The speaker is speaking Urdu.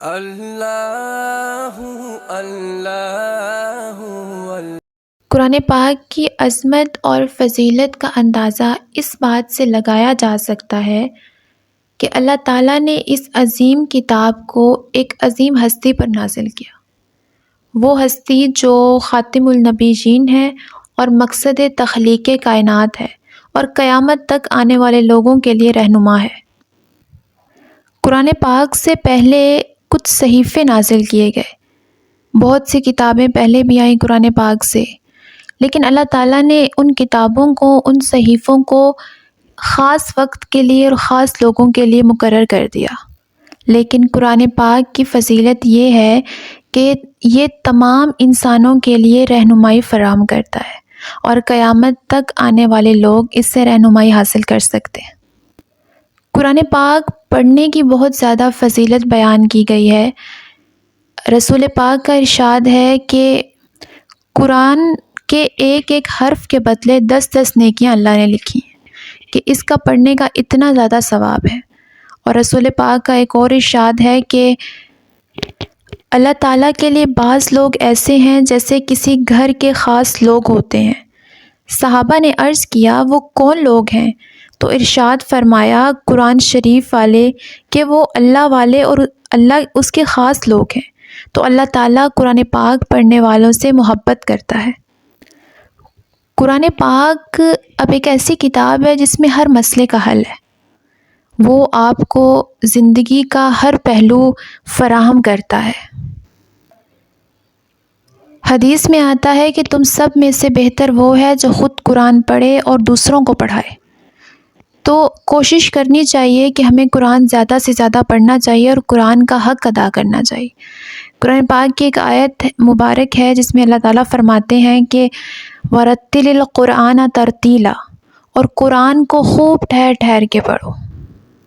اللہ اللہ قرآن پاک کی عظمت اور فضیلت کا اندازہ اس بات سے لگایا جا سکتا ہے کہ اللہ تعالیٰ نے اس عظیم کتاب کو ایک عظیم ہستی پر نازل کیا، وہ ہستی جو خاتم النبیین ہے اور مقصد تخلیق کائنات ہے اور قیامت تک آنے والے لوگوں کے لیے رہنما ہے۔ قرآن پاک سے پہلے کچھ صحیفے نازل کیے گئے، بہت سی کتابیں پہلے بھی آئیں قرآن پاک سے، لیکن اللہ تعالیٰ نے ان کتابوں کو، ان صحیفوں کو خاص وقت کے لیے اور خاص لوگوں کے لیے مقرر کر دیا۔ لیکن قرآن پاک کی فضیلت یہ ہے کہ یہ تمام انسانوں کے لیے رہنمائی فراہم کرتا ہے اور قیامت تک آنے والے لوگ اس سے رہنمائی حاصل کر سکتے ہیں۔ قرآن پاک پڑھنے کی بہت زیادہ فضیلت بیان کی گئی ہے۔ رسول پاک کا ارشاد ہے کہ قرآن کے ایک ایک حرف کے بدلے 10 نیکیاں اللہ نے لکھی ہیں کہ اس کا پڑھنے کا اتنا زیادہ ثواب ہے۔ اور رسول پاک کا ایک اور ارشاد ہے کہ اللہ تعالیٰ کے لیے بعض لوگ ایسے ہیں جیسے کسی گھر کے خاص لوگ ہوتے ہیں۔ صحابہ نے عرض کیا وہ کون لوگ ہیں؟ تو ارشاد فرمایا قرآن شریف والے، کہ وہ اللہ والے اور اللہ اس کے خاص لوگ ہیں۔ تو اللہ تعالیٰ قرآن پاک پڑھنے والوں سے محبت کرتا ہے۔ قرآن پاک اب ایک ایسی کتاب ہے جس میں ہر مسئلے کا حل ہے، وہ آپ کو زندگی کا ہر پہلو فراہم کرتا ہے۔ حدیث میں آتا ہے کہ تم سب میں سے بہتر وہ ہے جو خود قرآن پڑھے اور دوسروں کو پڑھائے۔ تو کوشش کرنی چاہیے کہ ہمیں قرآن زیادہ سے زیادہ پڑھنا چاہیے اور قرآن کا حق ادا کرنا چاہیے۔ قرآن پاک کی ایک آیت مبارک ہے جس میں اللہ تعالیٰ فرماتے ہیں کہ وَرَتِّلِ الْقُرْآنَ تَرْتِیلًا، اور قرآن کو خوب ٹھہر ٹھہر کے پڑھو۔